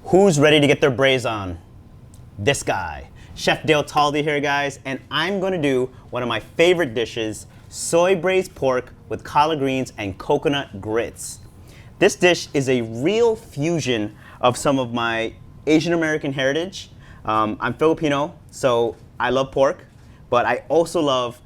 Who's ready to get their braise on? This guy. Chef Dale Talde here, guys, and I'm gonna do one of my favorite dishes, soy braised pork with collard greens and coconut grits. This dish is a real fusion of some of my Asian American heritage. I'm Filipino, so I love pork, but I also love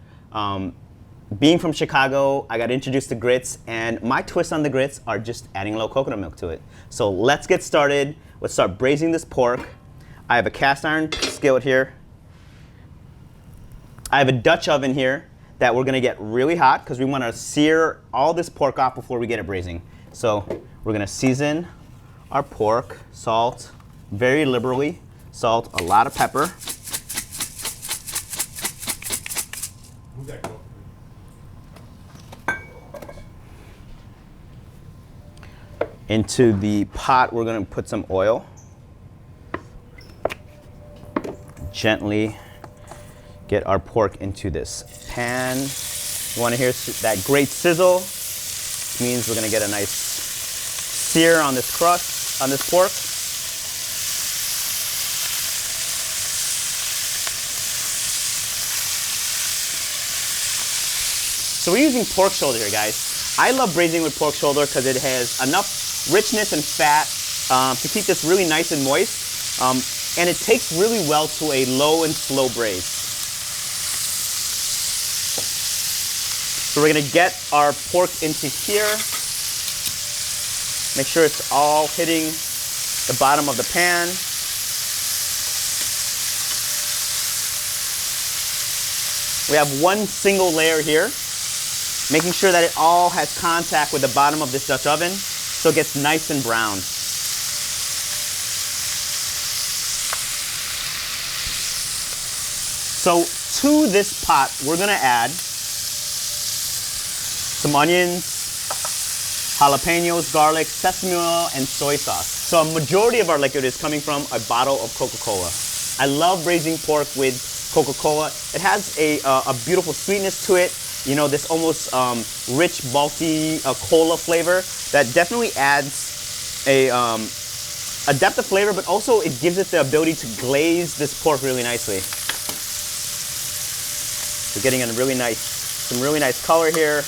being from Chicago. I got introduced to grits, and my twist on the grits are just adding a little coconut milk to it. So let's get started. Let's start braising this pork. I have a cast iron skillet here. I have a Dutch oven here that we're gonna get really hot because we wanna sear all this pork off before we get it braising. So we're gonna season our pork, salt very liberally, salt, a lot of pepper. Into the pot, we're gonna put some oil. Gently get our pork into this pan. You wanna hear that great sizzle? Which means we're gonna get a nice sear on this crust, on this pork. So we're using pork shoulder here, guys. I love braising with pork shoulder because it has enough richness and fat to keep this really nice and moist. And it takes really well to a low and slow braise. So we're gonna get our pork into here. Make sure it's all hitting the bottom of the pan. We have one single layer here, making sure that it all has contact with the bottom of this Dutch oven so it gets nice and brown. So to this pot, we're gonna add some onions, jalapenos, garlic, sesame oil, and soy sauce. So a majority of our liquid is coming from a bottle of Coca-Cola. I love braising pork with Coca-Cola. It has a beautiful sweetness to it. You know, this almost rich, malty cola flavor that definitely adds a depth of flavor, but also it gives it the ability to glaze this pork really nicely. We're getting some really nice color here.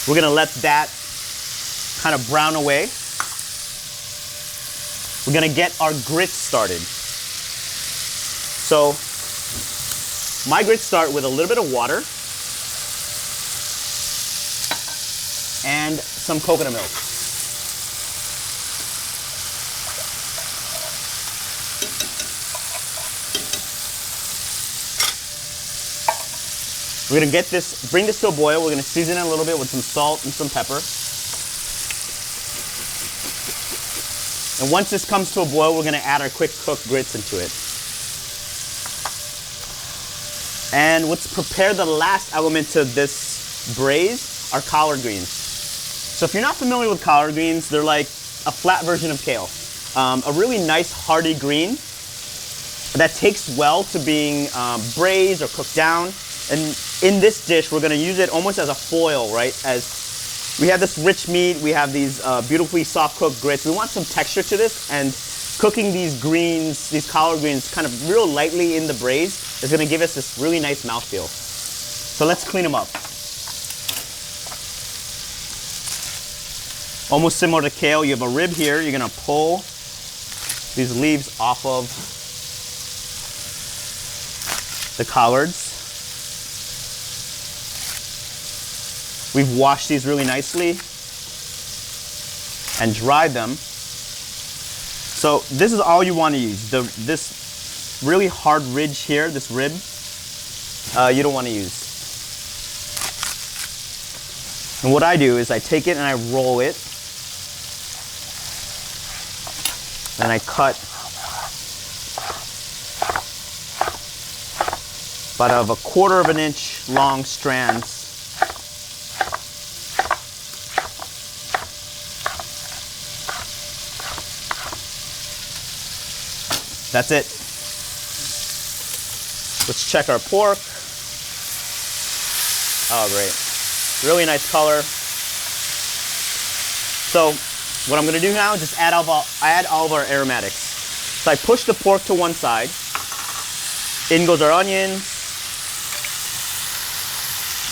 We're gonna let that kind of brown away. We're gonna get our grits started. So my grits start with a little bit of water and some coconut milk. We're gonna bring this to a boil. We're gonna season it a little bit with some salt and some pepper. And once this comes to a boil, we're gonna add our quick cooked grits into it. And let's prepare the last element to this braise, our collard greens. So if you're not familiar with collard greens, they're like a flat version of kale. A really nice hearty green that takes well to being braised or cooked down. And in this dish, we're gonna use it almost as a foil, right? As we have this rich meat, we have these beautifully soft cooked grits. We want some texture to this, and cooking these greens, these collard greens, kind of real lightly in the braise is gonna give us this really nice mouthfeel. So let's clean them up. Almost similar to kale, you have a rib here. You're gonna pull these leaves off of the collards. We've washed these really nicely and dried them. So this is all you want to use. This really hard ridge here, this rib, you don't want to use. And what I do is I take it and I roll it. And I cut about of 1/4 of an inch long strands That's it. Let's check our pork. Oh, great. Really nice color. So what I'm gonna do now is just add all of our aromatics. So I push the pork to one side. In goes our onions,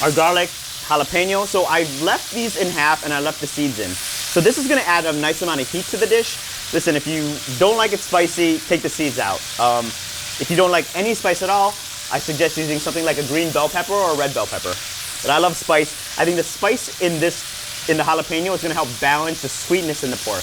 our garlic, jalapeno. So I left these in half and I left the seeds in. So this is gonna add a nice amount of heat to the dish. Listen, if you don't like it spicy, take the seeds out. If you don't like any spice at all, I suggest using something like a green bell pepper or a red bell pepper. But I love spice. I think the spice in the jalapeno is gonna help balance the sweetness in the pork.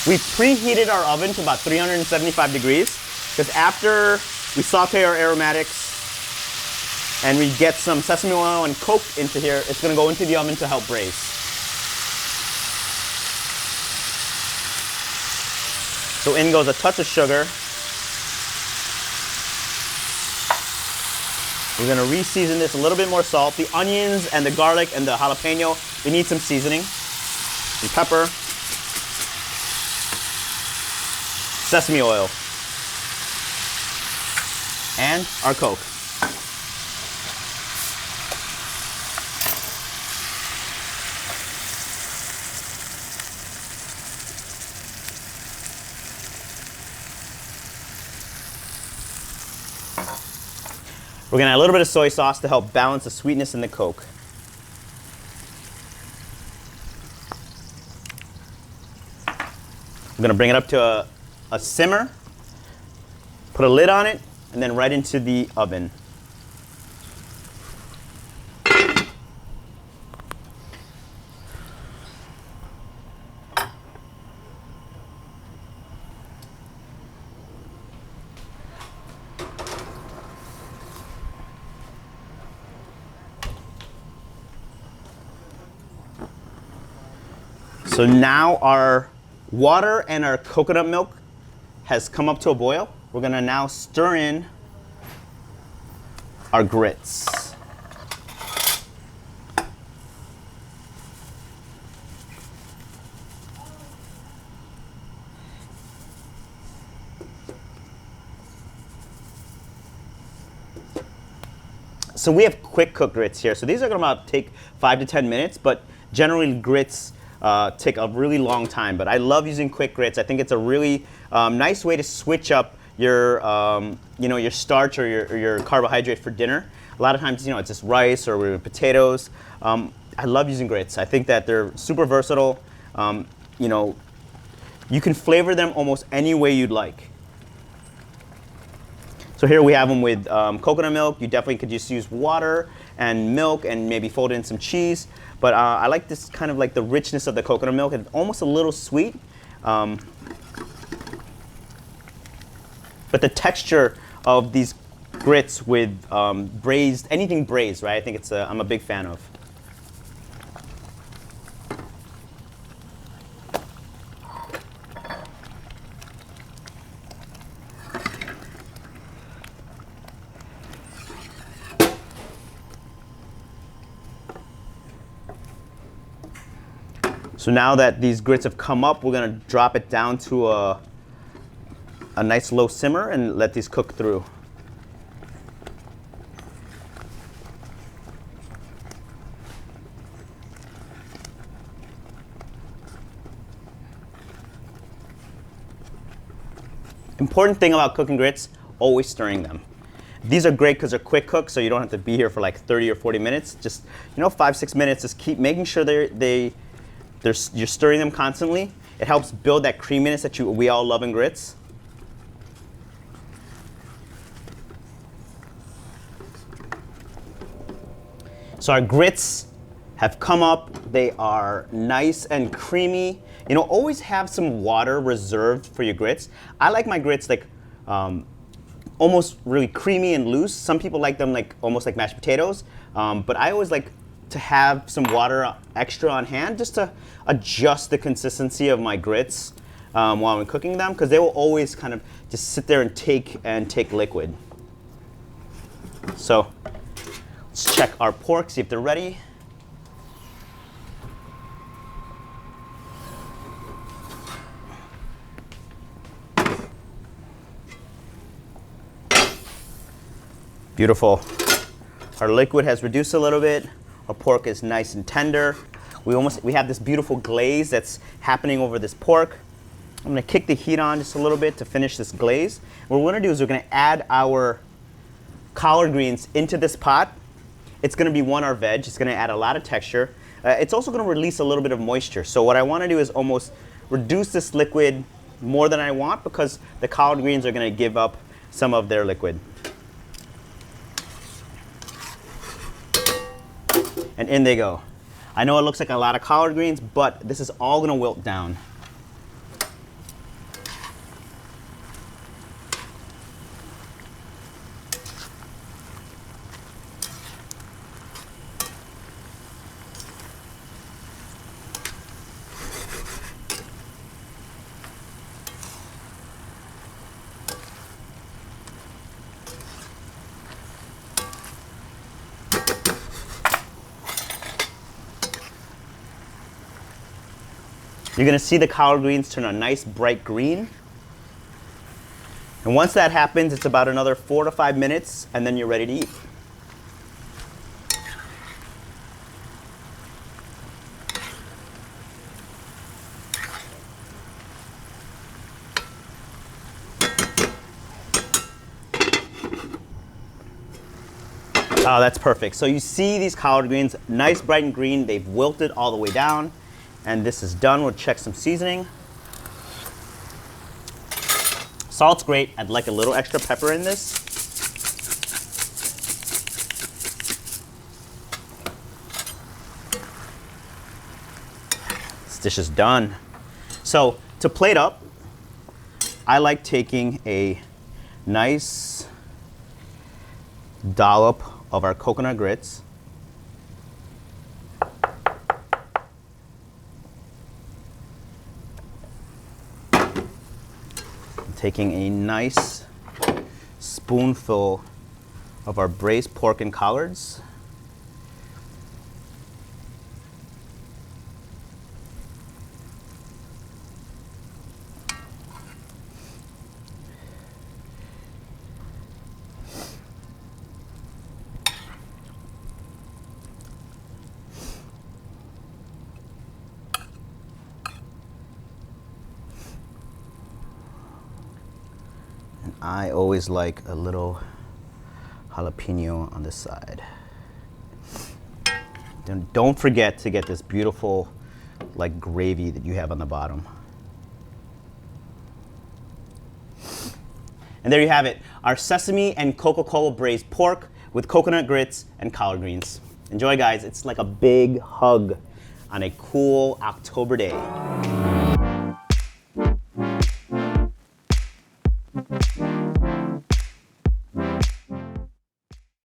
We preheated our oven to about 375 degrees because after we saute our aromatics and we get some sesame oil and Coke into here, it's gonna go into the oven to help braise. So in goes a touch of sugar. We're gonna re-season this, a little bit more salt. The onions and the garlic and the jalapeno, they need some seasoning. Some pepper. Sesame oil. And our Coke. We're gonna add a little bit of soy sauce to help balance the sweetness in the Coke. I'm gonna bring it up to a simmer, put a lid on it, and then right into the oven. So now our water and our coconut milk has come up to a boil. We're gonna now stir in our grits. So we have quick cook grits here. So these are gonna take 5 to 10 minutes, but generally grits take a really long time, but I love using quick grits. I think it's a really nice way to switch up your, your starch or your carbohydrate for dinner. A lot of times, it's just rice or potatoes. I love using grits. I think that they're super versatile. You can flavor them almost any way you'd like. So here we have them with coconut milk. You definitely could just use water and milk and maybe fold in some cheese. But I like this kind of like the richness of the coconut milk. It's almost a little sweet. But the texture of these grits with braised, anything braised, right? I think I'm a big fan of. So now that these grits have come up, we're gonna drop it down to a nice low simmer and let these cook through. Important thing about cooking grits, always stirring them. These are great because they're quick cooked, so you don't have to be here for like 30 or 40 minutes. Just 5-6 minutes. Just keep making sure you're stirring them constantly. It helps build that creaminess that we all love in grits. So our grits have come up. They are nice and creamy. Always have some water reserved for your grits. I like my grits like almost really creamy and loose. Some people like them like almost like mashed potatoes, but I always like to have some water extra on hand just to adjust the consistency of my grits while I'm cooking them, because they will always kind of just sit there and take liquid. So let's check our pork, see if they're ready. Beautiful. Our liquid has reduced a little bit. Our pork is nice and tender. We have this beautiful glaze that's happening over this pork. I'm gonna kick the heat on just a little bit to finish this glaze. What we're gonna do is we're gonna add our collard greens into this pot. It's gonna be our veg. It's gonna add a lot of texture. It's also gonna release a little bit of moisture. So what I wanna do is almost reduce this liquid more than I want because the collard greens are gonna give up some of their liquid. And in they go. I know it looks like a lot of collard greens, but this is all gonna wilt down. You're gonna see the collard greens turn a nice bright green. And once that happens, it's about another 4 to 5 minutes, and then you're ready to eat. Oh, that's perfect. So you see these collard greens, nice bright and green. They've wilted all the way down. And this is done. We'll check some seasoning. Salt's great. I'd like a little extra pepper in this. This dish is done. So to plate up, I like taking a nice dollop of our coconut grits. Taking a nice spoonful of our braised pork and collards. I always like a little jalapeno on this side. Don't forget to get this beautiful like gravy that you have on the bottom. And there you have it, our sesame and Coca-Cola braised pork with coconut grits and collard greens. Enjoy, guys. It's like a big hug on a cool October day.